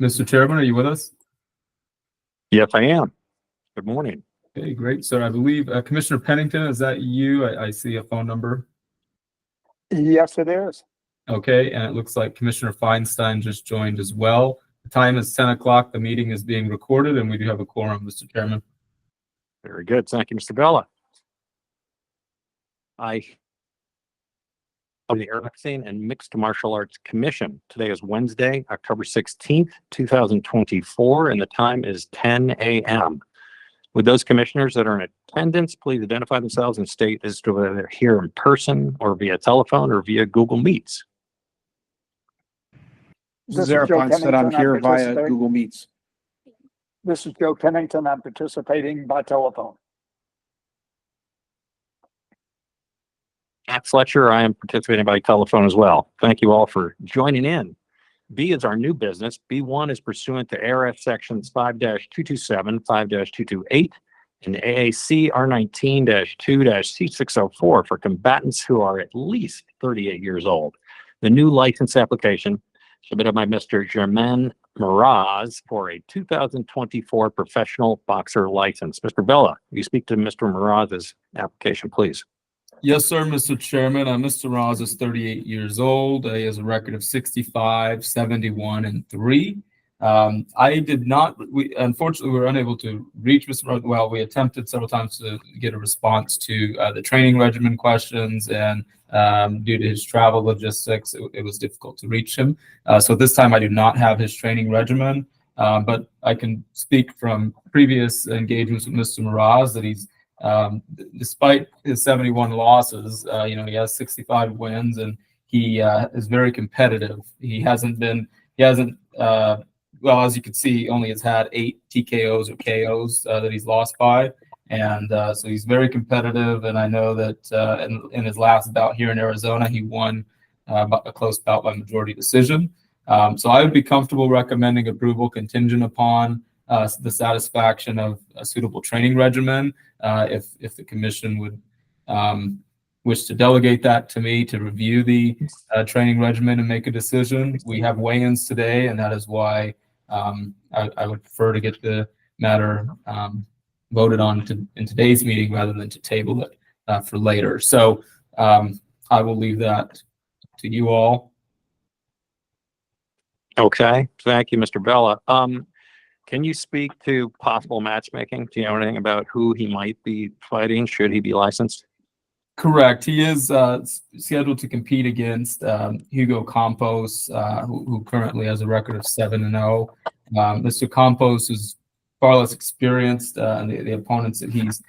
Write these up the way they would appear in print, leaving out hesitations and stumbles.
Mr. Chairman, are you with us? Yes, I am. Good morning. Okay, great. So I believe Commissioner Pennington, is that you? I see a phone number. Yes, it is. Okay, and it looks like Commissioner Feinstein just joined as well. The time is 10 o'clock. The meeting is being recorded, and we do have a quorum, Mr. Chairman. Very good. Thank you, Mr. Bella. Of the Boxing and Mixed Martial Arts Commission. Today is Wednesday, October 16th, 2024, and the time is 10 a.m. Would those commissioners that are in attendance please identify themselves and state as to whether they're here in person or via telephone or via Google Meets? This is Joe Pennington. I'm here via Google Meets. This is Joe Pennington. I'm participating by telephone. Matt Fletcher, I am participating by telephone as well. Thank you all for joining in. B is our new business. B1 is pursuant to ARS sections 5-227, 5-228, and AAC R19-2-C604 for combatants who are at least 38 years old. The new license application submitted by Mr. Germain Miraz for a 2024 professional boxer license. Mr. Bella, will you speak to Mr. Miraz's application, please? Yes, sir, Mr. Chairman. Mr. Roz is 38 years old. He has a record of 65, 71, and 3. Unfortunately, we were unable to reach Mr. Roz. Well, we attempted several times to get a response to the training regimen questions, and due to his travel logistics, it was difficult to reach him. So this time I do not have his training regimen, but I can speak from previous engagements with Mr. Miraz that he's despite his 71 losses, he has 65 wins, and he is very competitive. Well, as you can see, he only has had 8 TKOs or KOs that he's lost by. And so he's very competitive. And I know that in his last bout here in Arizona, he won a close bout by majority decision. So I would be comfortable recommending approval contingent upon the satisfaction of a suitable training regimen. If the commission would wish to delegate that to me to review the training regimen and make a decision. We have weigh-ins today, and that is why I would prefer to get the matter voted on in today's meeting rather than to table it for later. So I will leave that to you all. Okay, thank you, Mr. Bella. Can you speak to possible matchmaking? Do you know anything about who he might be fighting should he be licensed? Correct. He is scheduled to compete against Hugo Campos, who currently has a record of 7-0. Mr. Campos is far less experienced. The opponents that he's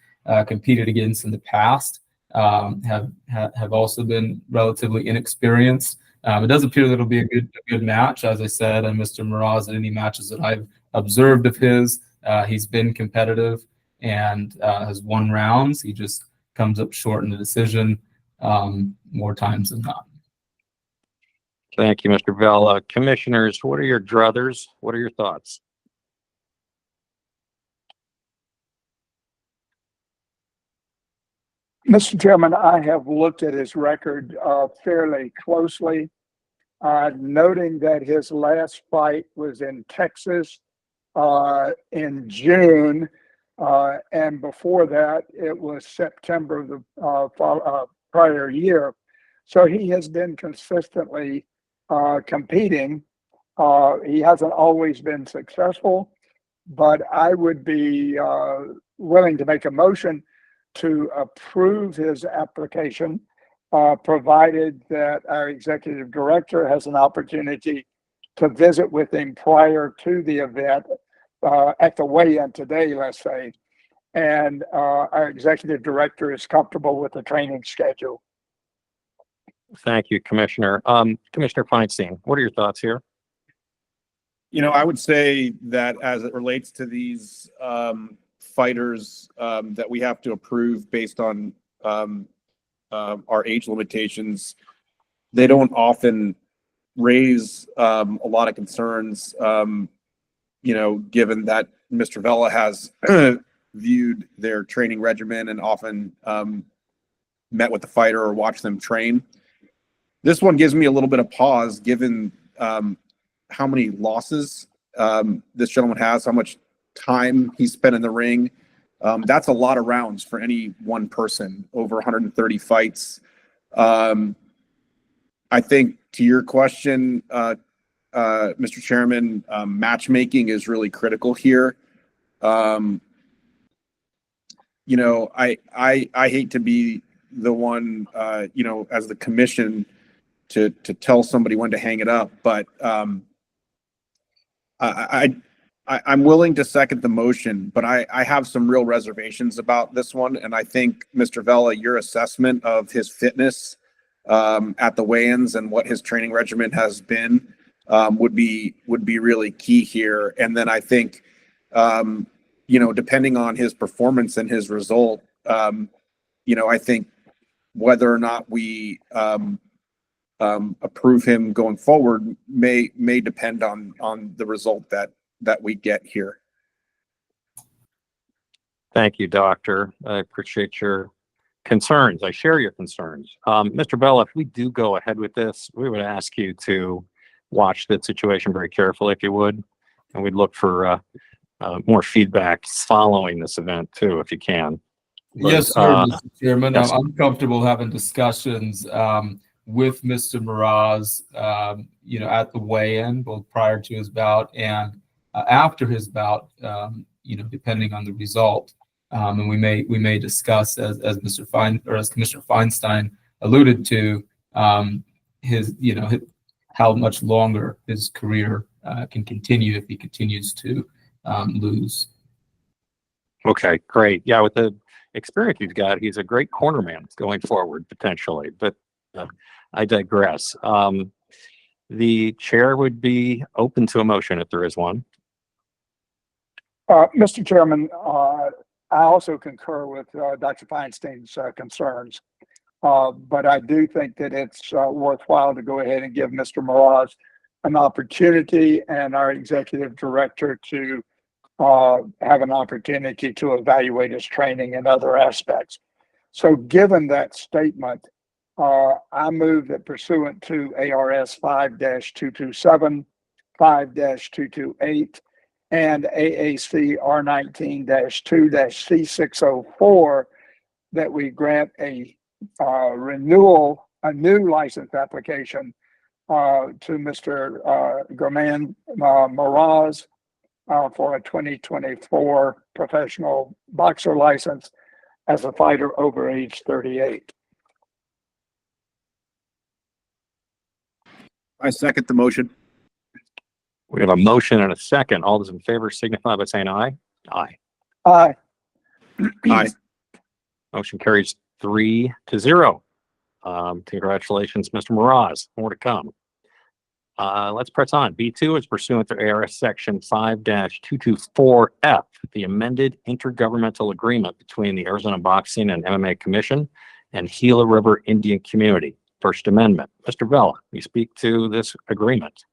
competed against in the past have also been relatively inexperienced. It does appear that it'll be a good match, as I said, and Mr. Miraz, in any matches that I've observed of his, he's been competitive and has won rounds. He just comes up short in the decision more times than not. Thank you, Mr. Bell. Commissioners, what are your druthers? What are your thoughts? Mr. Chairman, I have looked at his record fairly closely, noting that his last fight was in Texas in June, and before that, it was September of the prior year. So he has been consistently competing. He hasn't always been successful, but I would be willing to make a motion to approve his application, provided that our executive director has an opportunity to visit with him prior to the event, at the weigh-in today, let's say, and our executive director is comfortable with the training schedule. Thank you, Commissioner. Commissioner Feinstein, what are your thoughts here? I would say that as it relates to these fighters that we have to approve based on our age limitations, they don't often raise a lot of concerns, given that Mr. Vela has viewed their training regimen and often met with the fighter or watched them train. This one gives me a little bit of pause given how many losses this gentleman has, how much time he spent in the ring. That's a lot of rounds for any one person, over 130 fights. I think to your question, Mr. Chairman, matchmaking is really critical here. I hate to be the one, as the commission to tell somebody when to hang it up, but I'm willing to second the motion, but I have some real reservations about this one. And I think, Mr. Vela, your assessment of his fitness at the weigh-ins and what his training regimen has been would be really key here. And then I think, depending on his performance and his result, I think whether or not we approve him going forward may depend on the result that we get here. Thank you, Doctor. I appreciate your concerns. I share your concerns. Mr. Bell, if we do go ahead with this, we would ask you to watch the situation very carefully, if you would, and we'd look for more feedback following this event too, if you can. But, yes, sir, Mr. Chairman. yes. I'm comfortable having discussions with Mr. Mraz, at the weigh-in, both prior to his bout and after his bout, depending on the result. And we may discuss, as Mr. as Commissioner Feinstein alluded to, how much longer his career can continue if he continues to lose. Okay, great. Yeah, with the experience he's got, he's a great cornerman going forward potentially. But I digress. The chair would be open to a motion if there is one. Mr. Chairman, I also concur with Dr. Feinstein's concerns, but I do think that it's worthwhile to go ahead and give Mr. Mraz an opportunity and our executive director to have an opportunity to evaluate his training and other aspects. So given that statement, I move that pursuant to ARS 5-227, 5-228, and AAC R19-2-C604, that we grant a new license application to Mr. Goman Mraz for a 2024 professional boxer license as a fighter over age 38. I second the motion. We have a motion and a second. All those in favor signify by saying aye. Aye. Aye. Aye. Motion carries 3-0. Congratulations, Mr. Mraz. More to come. Let's press on. B2 is pursuant to ARS Section 5-224F, the amended intergovernmental agreement between the Arizona Boxing and MMA Commission and Gila River Indian Community. First Amendment. Mr. Vela, you speak to this agreement.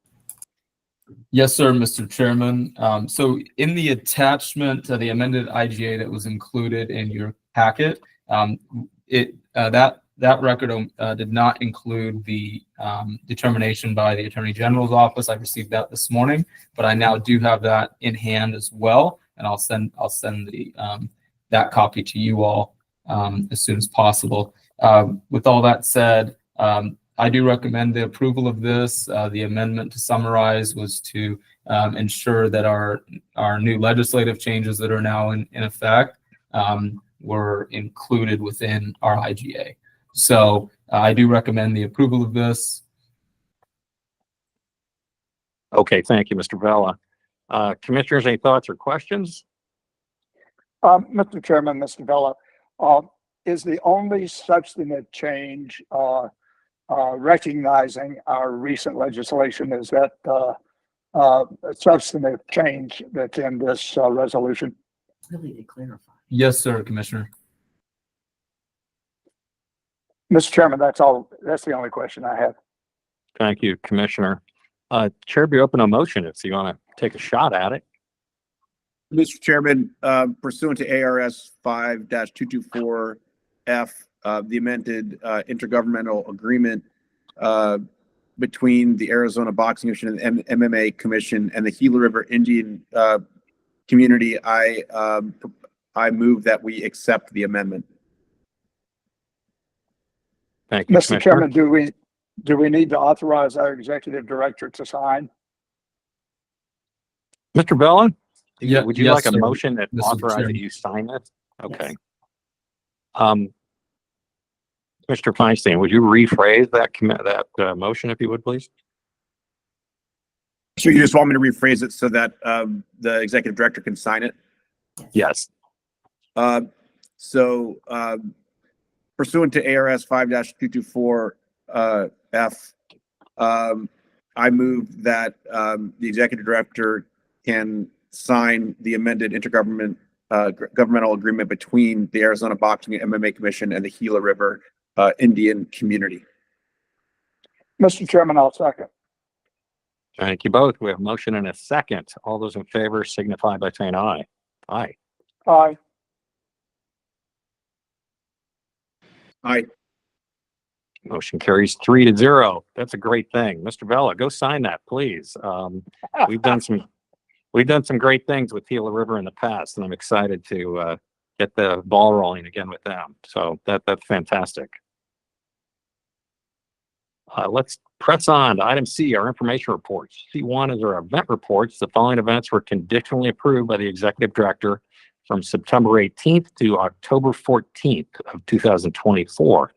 Yes, sir, Mr. Chairman. So in the attachment to the amended IGA that was included in your packet, that record did not include the determination by the Attorney General's office. I received that this morning, but I now do have that in hand as well, and I'll send that copy to you all as soon as possible. With all that said, I do recommend the approval of this. The amendment, to summarize, was to ensure that our new legislative changes that are now in effect were included within our IGA. So I do recommend the approval of this. Okay, thank you, Mr. Vela. Commissioners, any thoughts or questions? Mr. Chairman, Mr. Vela, is the only substantive change recognizing our recent legislation? Is that a substantive change that's in this resolution? Really to clarify. Yes, sir, Commissioner. Mr. Chairman, that's all. That's the only question I have. Thank you, Commissioner. Chair, be open to motion if you want to take a shot at it. Mr. Chairman, pursuant to ARS 5-224F, the amended intergovernmental agreement between the Arizona Boxing Commission and the MMA Commission and the Gila River Indian community, I move that we accept the amendment. Thank you, Mr. Chairman, do we need to authorize our executive director to sign? Mr. Bella? Yeah, Would you yes, like a sir, motion that Mr. authorizes Chairman. that you sign it? Okay. Yes. Mr. Feinstein, would you rephrase that motion if you would, please? So you just want me to rephrase it so that the executive director can sign it? Yes. So pursuant to ARS 5-224F, I move that the executive director can sign the amended governmental agreement between the Arizona Boxing and MMA Commission and the Gila River Indian community. Mr. Chairman, I'll second. Thank you both. We have a motion and a second. All those in favor signify by saying aye. Aye. Aye. Aye. Motion carries 3-0. That's a great thing. Mr. Bella, go sign that, please. We've done some great things with Gila River in the past, and I'm excited to get the ball rolling again with them. So that's fantastic. Let's press on to item C, our information reports. C1 is our event reports. The following events were conditionally approved by the executive director from September 18th to October 14th of 2024.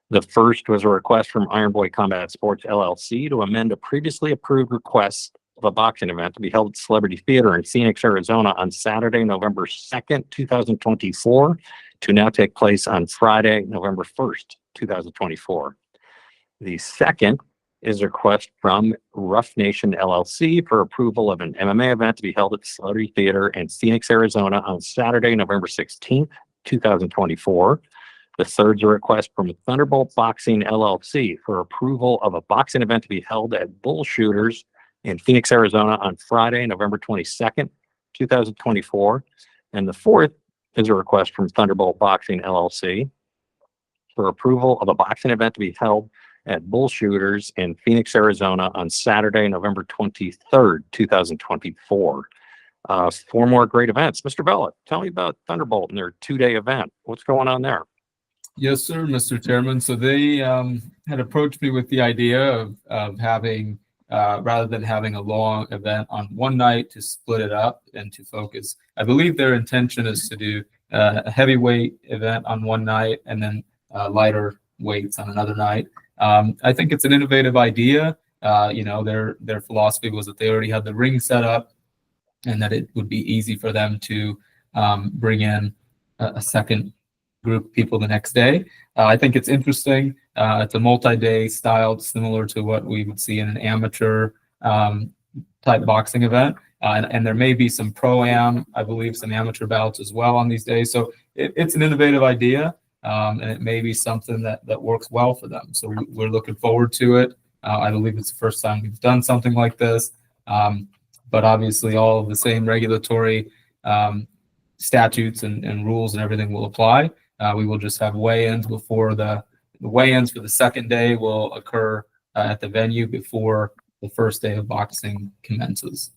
The first was a request from Iron Boy Combat Sports LLC to amend a previously approved request of a boxing event to be held at Celebrity Theater in Phoenix, Arizona on Saturday, November 2nd, 2024 to now take place on Friday, November 1st, 2024. The second is a request from Rough Nation LLC for approval of an MMA event to be held at the Celebrity Theater in Phoenix, Arizona on Saturday, November 16th, 2024. The third is a request from Thunderbolt Boxing LLC for approval of a boxing event to be held at Bull Shooters in Phoenix, Arizona on Friday, November 22nd, 2024. And the fourth is a request from Thunderbolt Boxing LLC for approval of a boxing event to be held at Bull Shooters in Phoenix, Arizona on Saturday, November 23rd, 2024. Four more great events. Mr. Bella, tell me about Thunderbolt and their two-day event. What's going on there? Yes, sir, Mr. Chairman. So they had approached me with the idea of having, rather than having a long event on one night, to split it up and to focus. I believe their intention is to do a heavyweight event on one night and then lighter weights on another night. I think it's an innovative idea. Their philosophy was that they already had the ring set up and that it would be easy for them to bring in a second group of people the next day. I think it's interesting. It's a multi-day styled similar to what we would see in an amateur type boxing event. And there may be some pro-am, I believe some amateur bouts as well on these days. So it's an innovative idea. And it may be something that works well for them. So we're looking forward to it. I believe it's the first time we've done something like this. But obviously all of the same regulatory statutes and rules and everything will apply. We will just have weigh-ins before the weigh-ins for the second day will occur at the venue before the first day of boxing commences.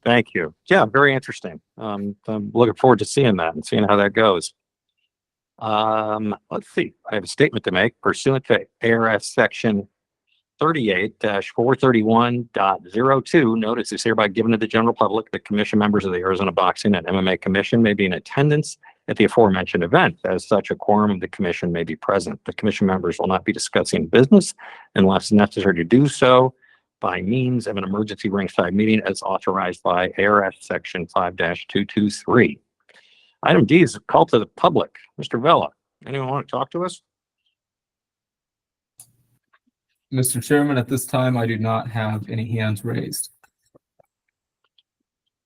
Thank you. Yeah, very interesting. I'm looking forward to seeing that and seeing how that goes. Let's see. I have a statement to make pursuant to ARS section 38-431.02. Notice is hereby given to the general public. The commission members of the Arizona Boxing and MMA Commission may be in attendance at the aforementioned event. As such, a quorum of the commission may be present. The commission members will not be discussing business unless necessary to do so by means of an emergency ringside meeting as authorized by ARS section 5-223. Item D is a call to the public. Mr. Vella, anyone want to talk to us? Mr. Chairman, at this time, I do not have any hands raised.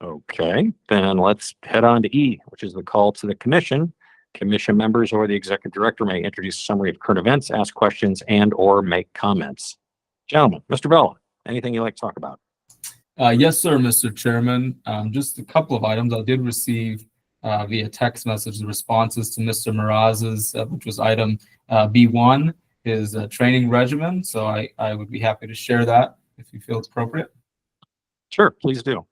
Okay, then let's head on to E, which is the call to the commission. Commission members or the executive director may introduce a summary of current events, ask questions, and or make comments. Gentlemen, Mr. Vella, anything you'd like to talk about? Yes, sir, Mr. Chairman. Just a couple of items. I did receive via text message the responses to Mr. Miraz's, which was item B1, his training regimen. So I would be happy to share that if you feel it's appropriate. Sure, please do.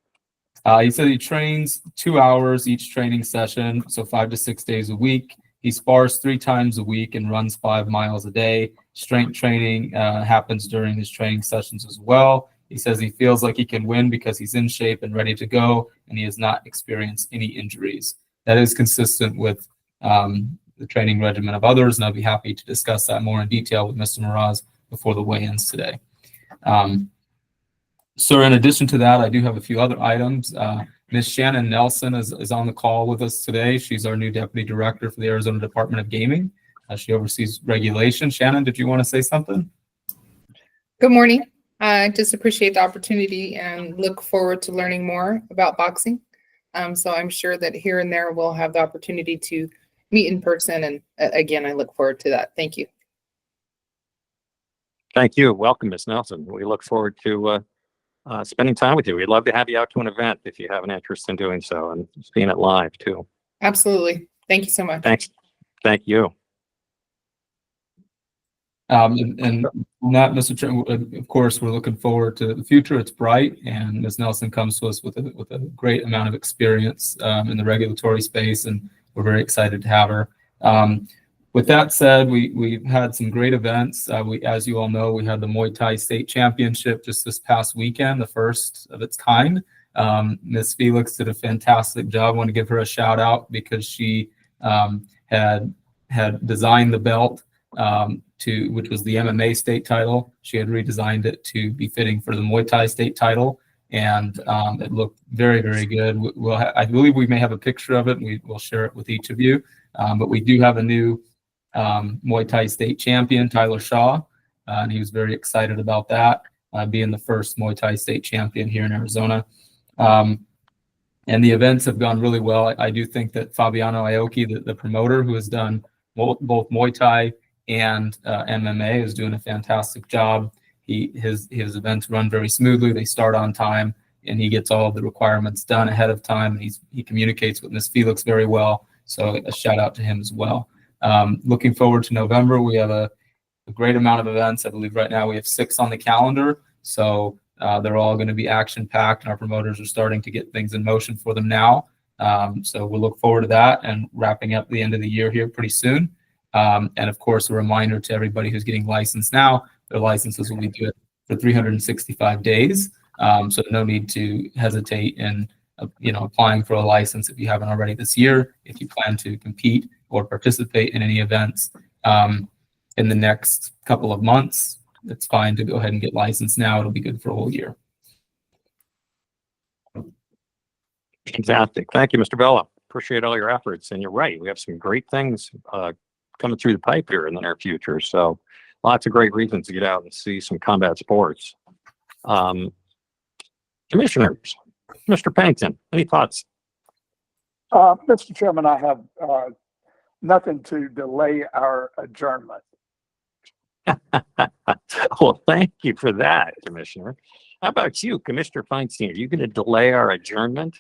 He said he trains 2 hours each training session, so 5 to 6 days a week. He spars 3 times a week and runs 5 miles a day. Strength training happens during his training sessions as well. He says he feels like he can win because he's in shape and ready to go, and he has not experienced any injuries. That is consistent with the training regimen of others, and I'll be happy to discuss that more in detail with Mr. Miraz before the weigh-ins today. So in addition to that, I do have a few other items. Ms. Shannon Nelson is on the call with us today. She's our new Deputy Director for the Arizona Department of Gaming. She oversees regulation. Shannon, did you want to say something? Good morning. I just appreciate the opportunity and look forward to learning more about boxing. So I'm sure that here and there we'll have the opportunity to meet in person. And again, I look forward to that. Thank you. Thank you. Welcome, Ms. Nelson. We look forward to spending time with you. We'd love to have you out to an event if you have an interest in doing so and seeing it live too. Absolutely. Thank you so much. Thanks. Thank you. And that, Mr. Chairman, of course, we're looking forward to the future. It's bright, and Ms. Nelson comes to us with a great amount of experience in the regulatory space, and we're very excited to have her. With that said, we've had some great events. As you all know, we had the Muay Thai State Championship just this past weekend, the first of its kind. Ms. Felix did a fantastic job. I want to give her a shout out because she had designed the belt which was the MMA state title. She had redesigned it to be fitting for the Muay Thai state title, and it looked very, very good. I believe we may have a picture of it, and we'll share it with each of you. But we do have a new Muay Thai state champion, Tyler Shaw, and he was very excited about that, being the first Muay Thai state champion here in Arizona. And the events have gone really well. I do think that Fabiano Aoki, the promoter who has done both Muay Thai and MMA, is doing a fantastic job. His events run very smoothly. They start on time, and he gets all of the requirements done ahead of time. And he communicates with Ms. Felix very well. So a shout out to him as well. Looking forward to November. We have a great amount of events. I believe right now we have 6 on the calendar. So they're all going to be action packed, and our promoters are starting to get things in motion for them now. So we'll look forward to that and wrapping up the end of the year here pretty soon. And of course, a reminder to everybody who's getting licensed now, their licenses will be good for 365 days. So no need to hesitate in applying for a license if you haven't already this year. If you plan to compete or participate in any events in the next couple of months, it's fine to go ahead and get licensed now. It'll be good for a whole year. Fantastic. Thank you, Mr. Bella. Appreciate all your efforts. And you're right, we have some great things coming through the pipe here in the near future. So lots of great reasons to get out and see some combat sports. Commissioners, Mr. Pennington, any thoughts? Mr. Chairman, I have nothing to delay our adjournment. Well, thank you for that, Commissioner. How about you, Commissioner Feinstein? Are you going to delay our adjournment?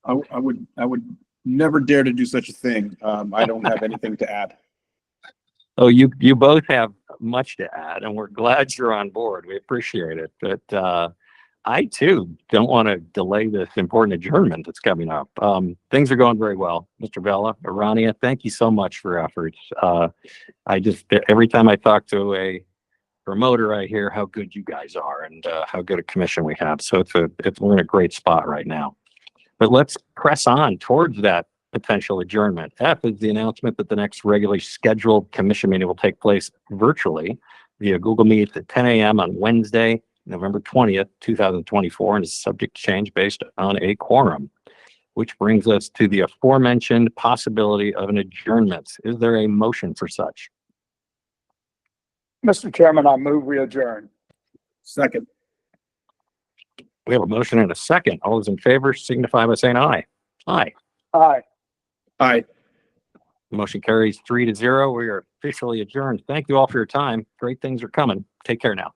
I would never dare to do such a thing. I don't have anything to add. Oh, you both have much to add, and we're glad you're on board. We appreciate it. But I too don't want to delay this important adjournment that's coming up. Things are going very well, Mr. Bella, Arania. Thank you so much for your efforts. Every time I talk to a promoter, I hear how good you guys are and how good a commission we have. So we're in a great spot right now. But let's press on towards that potential adjournment. F is the announcement that the next regularly scheduled commission meeting will take place virtually via Google Meet at 10 a.m. on Wednesday, November 20th, 2024, and is subject to change based on a quorum, which brings us to the aforementioned possibility of an adjournment. Is there a motion for such? Mr. Chairman, I move we adjourn. Second. We have a motion and a second. All those in favor signify by saying aye. Aye. Aye. Aye. Motion carries 3-0. We are officially adjourned. Thank you all for your time. Great things are coming. Take care now.